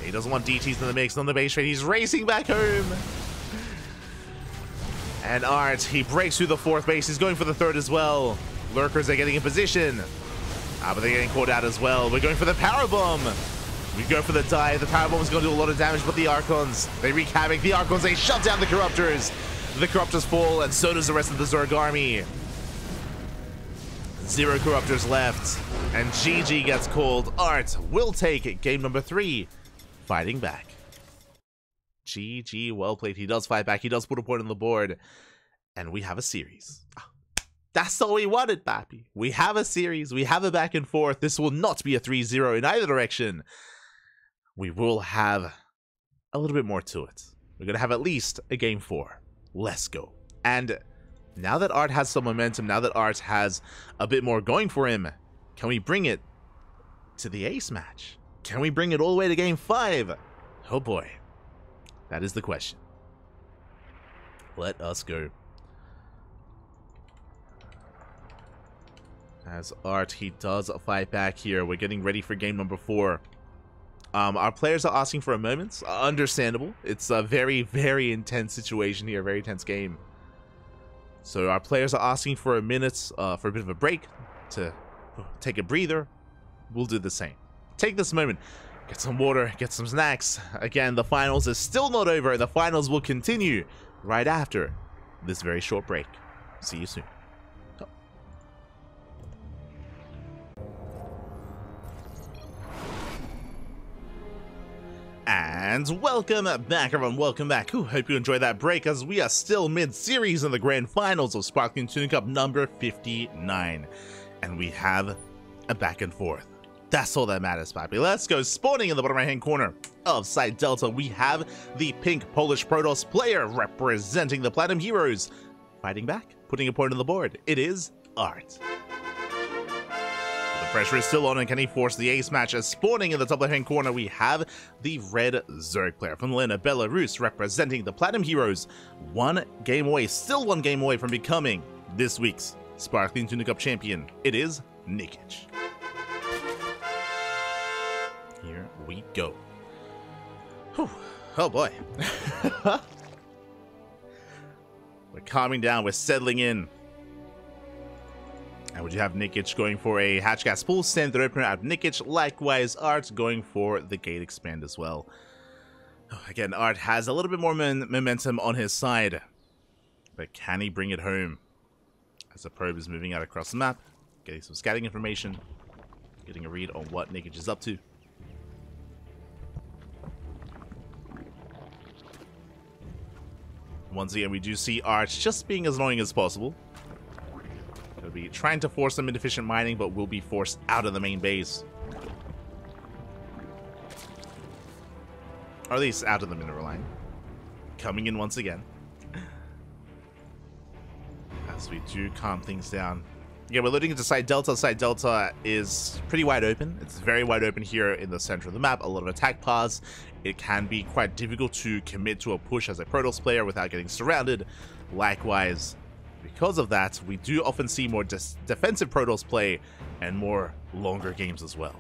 He doesn't want DTs in the mix on the base trade. He's racing back home. And ArT, he breaks through the 4th base. He's going for the 3rd as well. Lurkers are getting in position. But they're getting caught out as well. We're going for the power bomb. We go for the dive. The power bomb is going to do a lot of damage, but the Archons, they wreak havoc. The Archons, they shut down the Corruptors. The Corruptors fall, and so does the rest of the Zerg army. 0 Corruptors left, and GG gets called. ArT will take game number 3, fighting back. GG, well played. He does fight back. He does put a point on the board, and we have a series. That's all we wanted, Pappy. We have a series. We have a back and forth. This will not be a 3-0 in either direction. We will have a little bit more to it. We're going to have at least a game 4. Let's go. And now that ArT has some momentum, now that ArT has a bit more going for him, can we bring it to the ace match? Can we bring it all the way to game 5? Oh boy. That is the question. Let us go. As ArT, he does fight back here. We're getting ready for game number 4. Our players are asking for a moment. Understandable. It's a very, very intense situation here. Very tense game. So our players are asking for a minute, for a bit of a break, to take a breather. We'll do the same. Take this moment. Get some water. Get some snacks. Again, the finals is still not over. The finals will continue right after this very short break. See you soon. And welcome back, everyone. Welcome back. Ooh, hope you enjoyed that break, as we are still mid-series in the grand finals of Sparkling Tuna Cup number 59. And we have a back and forth. That's all that matters, Pappy. Let's go. Spawning in the bottom right-hand corner of Side Delta, we have the pink Polish Protoss player representing the Platinum Heroes. Fighting back, putting a point on the board. It is ArT. Pressure is still on, and can he force the ace match? As spawning in the top left-hand corner, we have the red Zerg player from Lena, Belarus, representing the Platinum Heroes. 1 game away, still 1 game away from becoming this week's Sparkling Tuna Cup champion. It is Nikich. Here we go. Whew. Oh boy. We're calming down, we're settling in. And would you have Nikich going for a hatch gas pull, standard opener out of Nikich. Likewise, ArT going for the gate expand as well. Again, ArT has a little bit more momentum on his side. But can he bring it home? As the probe is moving out across the map, getting some scouting information, getting a read on what Nikich is up to. Once again, we do see ArT just being as annoying as possible. He'll be trying to force some inefficient mining, but will be forced out of the main base. Or at least out of the mineral line. Coming in once again. As we do calm things down. Yeah, we're loading into Side Delta. Side Delta is pretty wide open. It's very wide open here in the center of the map. A lot of attack paths. It can be quite difficult to commit to a push as a Protoss player without getting surrounded. Likewise, because of that, we do often see more defensive Protoss play and more longer games as well.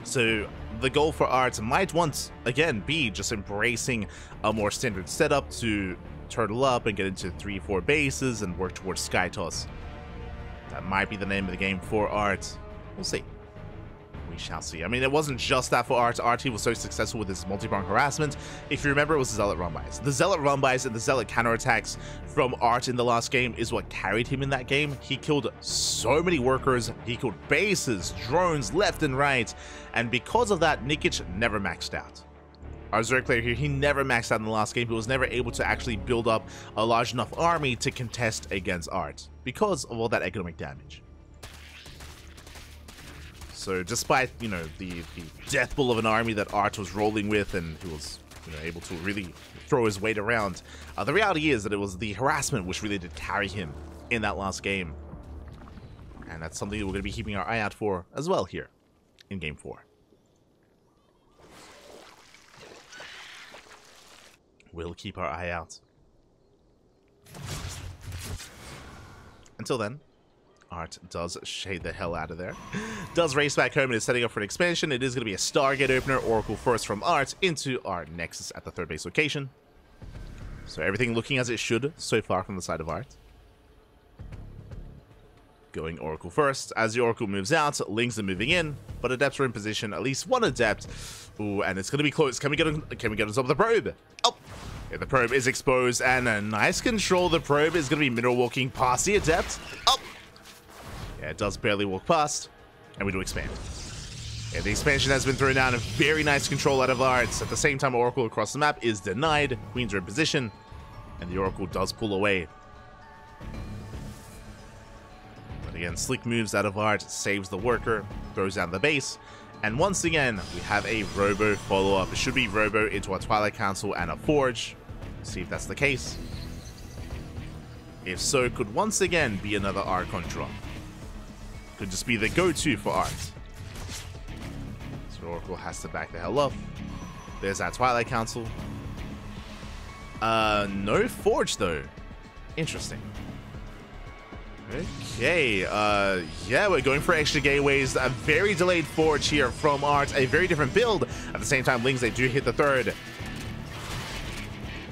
So the goal for ArT might once again be just embracing a more standard setup to turtle up and get into 3-4 bases and work towards Sky Toss. That might be the name of the game for ArT. We'll see. We shall see. I mean, it wasn't just that for ArT. ArT was so successful with his multi-prong harassment. If you remember, it was the Zealot run-bys. The Zealot run-bys and the Zealot counterattacks from ArT in the last game is what carried him in that game. He killed so many workers. He killed bases, drones, left and right. And because of that, Nikich never maxed out. Our Zerg player here, he never maxed out in the last game. He was never able to actually build up a large enough army to contest against ArT because of all that economic damage. So despite, you know, the death bull of an army that ArT was rolling with and who was, you know, able to really throw his weight around, the reality is that it was the harassment which really did carry him in that last game. And that's something that we're going to be keeping our eye out for as well here in Game 4. We'll keep our eye out. Until then, ArT does shade the hell out of there. Does race back home and is setting up for an expansion. It is going to be a Stargate opener. Oracle first from ArT into our Nexus at the third base location. So everything looking as it should so far from the side of ArT. Going Oracle first. As the Oracle moves out, Lings are moving in, but Adepts are in position. At least one Adept. Ooh, and it's going to be close. Can we get on top of the probe? Oh! Yeah, the probe is exposed, and a nice control. The probe is going to be mineral walking past the Adept. Oh! Yeah, it does barely walk past, and we do expand. Yeah, the expansion has been thrown down. A very nice control out of ArT. At the same time, Oracle across the map is denied. Queens are in position, and the Oracle does pull away. But again, slick moves out of ArT, saves the worker, throws down the base. And once again, we have a Robo follow-up. It should be Robo into our Twilight Council and a Forge. See if that's the case. If so, could once again be another Archon drop. Could just be the go-to for ArT. So Oracle has to back the hell up. There's our Twilight Council. No Forge though. Interesting. Okay, yeah, we're going for extra gateways. A very delayed Forge here from ArT. A very different build. At the same time, Lings, they do hit the third.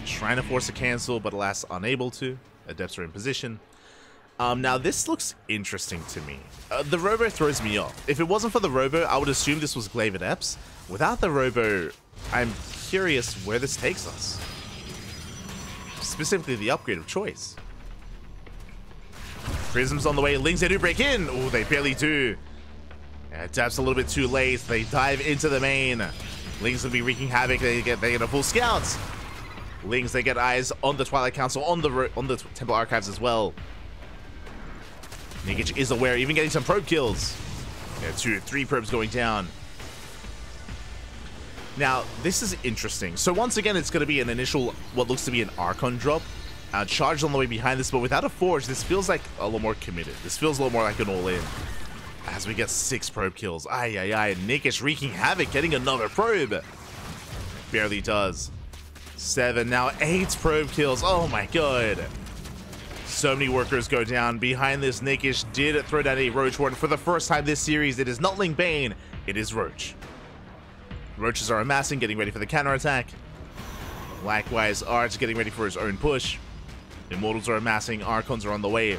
Trying to force a cancel, but alas, unable to. Adepts are in position. Now, this looks interesting to me. The Robo throws me off. If it wasn't for the Robo, I would assume this was Glaive Adepts. Without the Robo, I'm curious where this takes us. Specifically, the upgrade of choice. Prism's on the way. Lings, they do break in. Oh, they barely do. Yeah, Adepts a little bit too late. They dive into the main. Lings will be wreaking havoc. They get a full scout. Lings, they get eyes on the Twilight Council, on the Temple Archives as well. Nikich is aware, even getting some probe kills. Yeah, 2 or 3 probes going down. Now, this is interesting. So once again, it's going to be an initial, what looks to be an Archon drop. Charged on the way behind this, but without a Forge, this feels like a lot more committed. This feels a lot more like an all-in. As we get 6 probe kills. Ay, ay, ay. Nikich wreaking havoc, getting another probe. Barely does. 7, now 8 probe kills. Oh my god. So many workers go down. Behind this, Nikich did throw down a Roach Warden for the first time this series. It is not Ling Bane, it is Roach. Roaches are amassing, getting ready for the counterattack. Likewise, ArT getting ready for his own push. Immortals are amassing, Archons are on the way.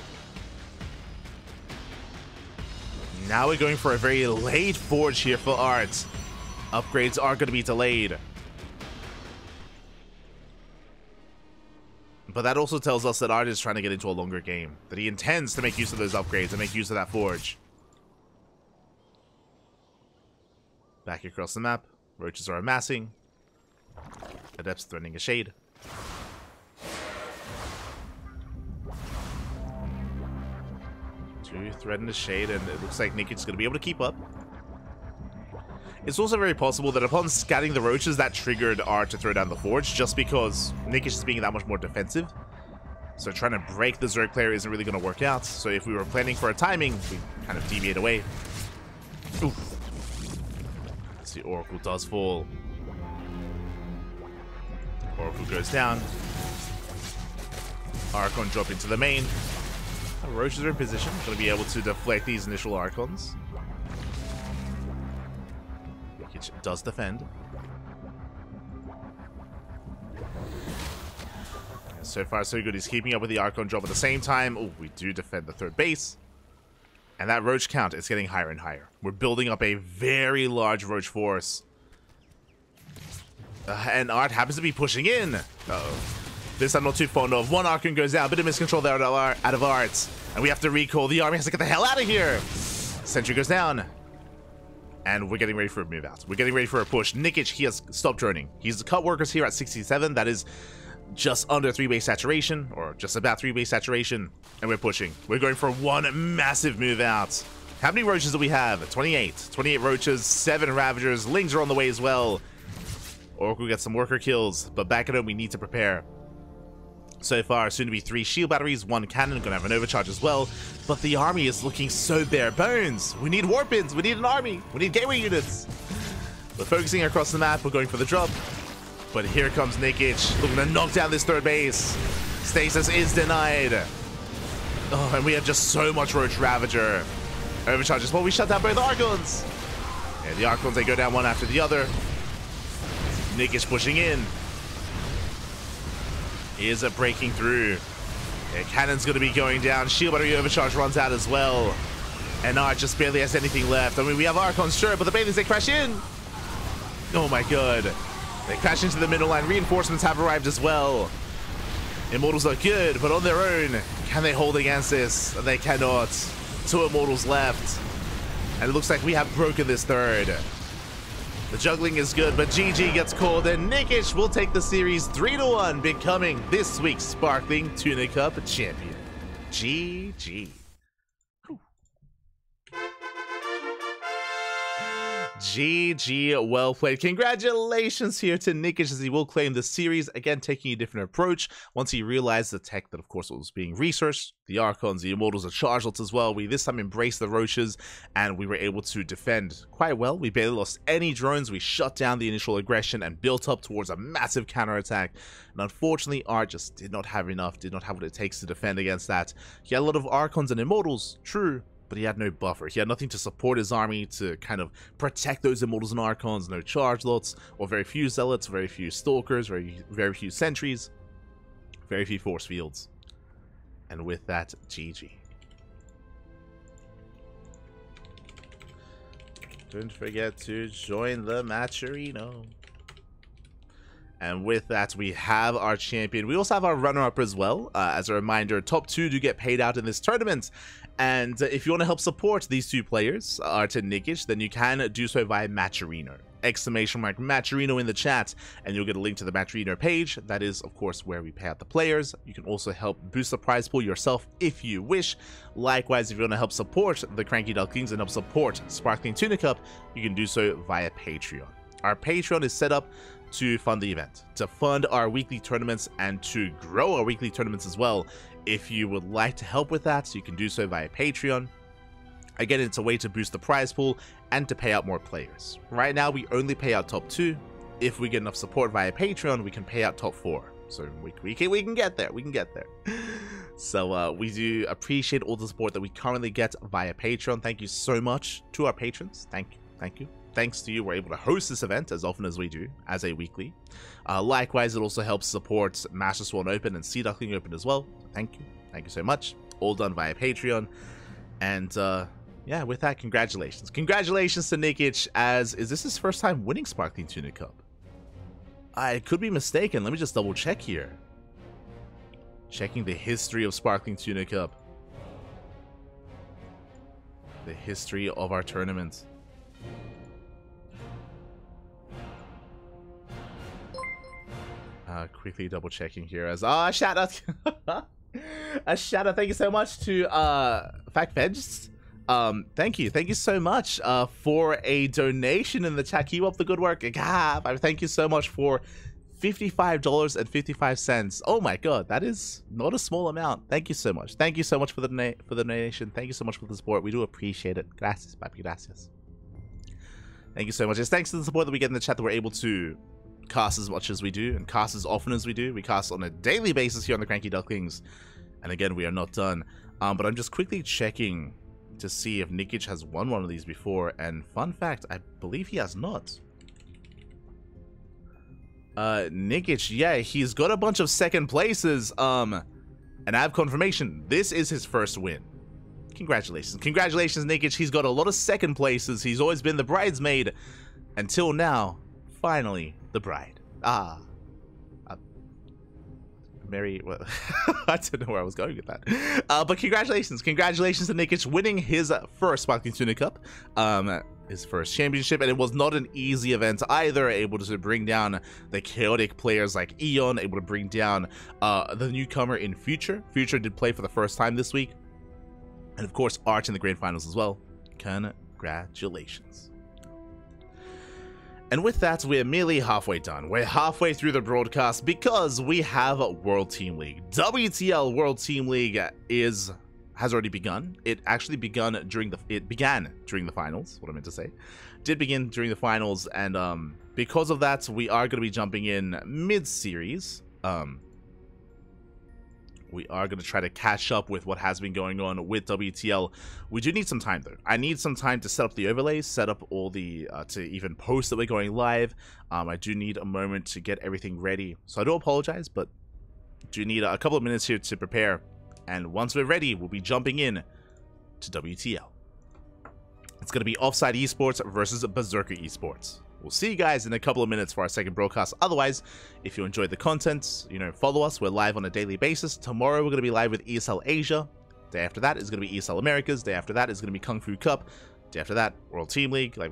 Now we're going for a very late Forge here for ArT. Upgrades are going to be delayed. But that also tells us that ArT is trying to get into a longer game. That he intends to make use of those upgrades and make use of that Forge. Back across the map. Roaches are amassing. Adepts threatening a shade. Two threaten a shade, and it looks like Nikich is going to be able to keep up. It's also very possible that upon scatting the Roaches, that triggered ArT to throw down the Forge, just because Nikich is being that much more defensive. So trying to break the Zerg player isn't really going to work out. So if we were planning for a timing, we kind of deviate away. Oof. The Oracle does fall. Oracle goes down. Archon drop into the main. Roaches are in position, going to be able to deflect these initial Archons. Nikich does defend. So far, so good. He's keeping up with the Archon drop at the same time. Oh, we do defend the third base. And that Roach count is getting higher and higher. We're building up a very large Roach force. And ArT happens to be pushing in. Uh-oh. This I'm not too fond of. One Archon goes down. A bit of miscontrol there out of ArT. And we have to recall. The army has to get the hell out of here. Sentry goes down. And we're getting ready for a move out. We're getting ready for a push. Nikich, he has stopped droning. He's cut workers here at 67. That is just under 3-base saturation, or just about 3-base saturation, and we're pushing. We're going for one massive move out. How many Roaches do we have? 28. 28 Roaches, 7 Ravagers. Lings are on the way as well. Oracle gets some worker kills, but back at home we need to prepare. So far, soon to be 3 shield batteries, 1 cannon, gonna have an overcharge as well. But the army is looking so bare bones. We need warp ins, we need an army, we need gateway units. We're focusing across the map, we're going for the drop. But here comes Nikich, looking to knock down this third base. Stasis is denied. Oh, and we have just so much Roach Ravager. Overcharges. Well, we shut down both Archons. And the Archons, they go down one after the other. Nikich pushing in. Is it breaking through? Yeah, Cannon's going to be going down. Shield Battery Overcharge runs out as well. And ArT just barely has anything left. I mean, we have Archons, sure, but the Bathings, they crash in. Oh my god. They crash into the middle line. Reinforcements have arrived as well. Immortals are good, but on their own, can they hold against this? They cannot. 2 Immortals left. And it looks like we have broken this third. The juggling is good, but GG gets called, and Nikich will take the series 3-1, becoming this week's Sparkling Tuna Cup champion. GG. GG, well played. Congratulations here to Nikich, as he will claim the series, again taking a different approach once he realized the tech that of course was being researched. The Archons, the Immortals, the Chargelots as well. We this time embraced the Roaches, and we were able to defend quite well. We barely lost any drones. We shut down the initial aggression and built up towards a massive counterattack. And unfortunately, ArT just did not have enough, did not have what it takes to defend against that. He had a lot of Archons and Immortals, true, but he had no buffer. He had nothing to support his army to kind of protect those Immortals and Archons. No Chargelots, or very few Zealots, very few Stalkers, very few Sentries, very few Force Fields. And with that, GG. Don't forget to join the Matcherino. And with that, we have our champion. We also have our runner-up as well. As a reminder, top 2 do get paid out in this tournament. And if you want to help support these 2 players, ArT and Nikich, then you can do so via Matcherino. !Matcherino in the chat, and you'll get a link to the Matcherino page. That is, of course, where we pay out the players. You can also help boost the prize pool yourself if you wish. Likewise, if you want to help support the Cranky Ducklings and help support Sparkling Tuna Cup, you can do so via Patreon. Our Patreon is set up to fund the event, to fund our weekly tournaments, and to grow our weekly tournaments as well. If you would like to help with that, you can do so via Patreon. Again, it's a way to boost the prize pool and to pay out more players. Right now, we only pay out top 2. If we get enough support via Patreon, we can pay out top 4. So we can get there. We can get there. So we do appreciate all the support that we currently get via Patreon. Thank you so much to our patrons. Thank you. Thanks to you, we're able to host this event as often as we do, as a weekly. Likewise, it also helps support Master Swan Open and Sea Duckling Open as well. Thank you so much. All done via Patreon. And yeah, with that, congratulations. Congratulations to Nikich, as is this his first time winning Sparkling Tuna Cup? I could be mistaken. Let me just double check here. Checking the history of Sparkling Tuna Cup. The history of our tournament. Quickly double checking here as a shout out thank you so much to FactVegs. Thank you so much for a donation in the chat. Keep up the good work. Thank you so much for $55.55. Oh my god, that is not a small amount. Thank you so much. Thank you so much for the donation. Thank you so much for the support. We do appreciate it. Gracias, papi, gracias. Thank you so much. It's thanks to the support that we get in the chat that we're able to cast as much as we do and cast as often as we do. We cast on a daily basis here on the Cranky Ducklings, and again, we are not done. But I'm just quickly checking to see if Nikich has won one of these before, and fun fact, I believe he has not. Nikich, yeah, he's got a bunch of second places, and I have confirmation this is his first win. Congratulations, Nikich. He's got a lot of second places. He's always been the bridesmaid until now. Finally, the bride. Mary, well, I don't know where I was going with that. But congratulations to Nikich winning his first Sparkling Tuna Cup, his first championship, and it was not an easy event either. Able to bring down the chaotic players like Eon, able to bring down the newcomer in Future. Future did play for the first time this week, and of course ArT in the grand finals as well. Congratulations. And with that, we're merely halfway done. We're halfway through the broadcast because we have World Team League. WTL World Team League has already begun. It actually began during the finals. What I meant to say, did begin during the finals, and because of that, we are going to be jumping in mid-series. We are going to try to catch up with what has been going on with WTL. We do need some time, though. I need some time to set up the overlays, set up all the, to even post that we're going live. I do need a moment to get everything ready. So I do apologize, but do need a couple of minutes here to prepare. And once we're ready, we'll be jumping in to WTL. It's going to be Offside Esports versus Berserker Esports. We'll see you guys in a couple of minutes for our second broadcast. Otherwise, if you enjoyed the content, you know, follow us. We're live on a daily basis. Tomorrow, we're going to be live with ESL Asia. Day after that is going to be ESL Americas. Day after that is going to be Kung Fu Cup. Day after that, World Team League. Like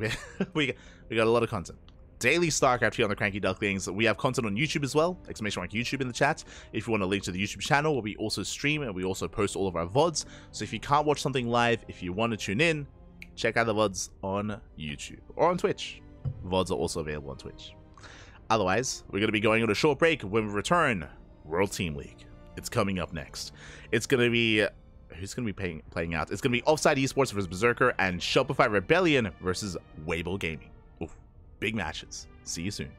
we got a lot of content. Daily StarCraft here on the Cranky Ducklings. We have content on YouTube as well. Exclamation mark YouTube in the chat. If you want a link to the YouTube channel, where we also stream and we also post all of our VODs. So if you can't watch something live, if you want to tune in, check out the VODs on YouTube or on Twitch. VODs are also available on Twitch. Otherwise, we're going to be going on a short break. When we return, World Team League. It's coming up next. It's going to be... Who's going to be playing out? It's going to be Offside Esports versus Berserker and Shopify Rebellion versus Weibo Gaming. Oof, big matches. See you soon.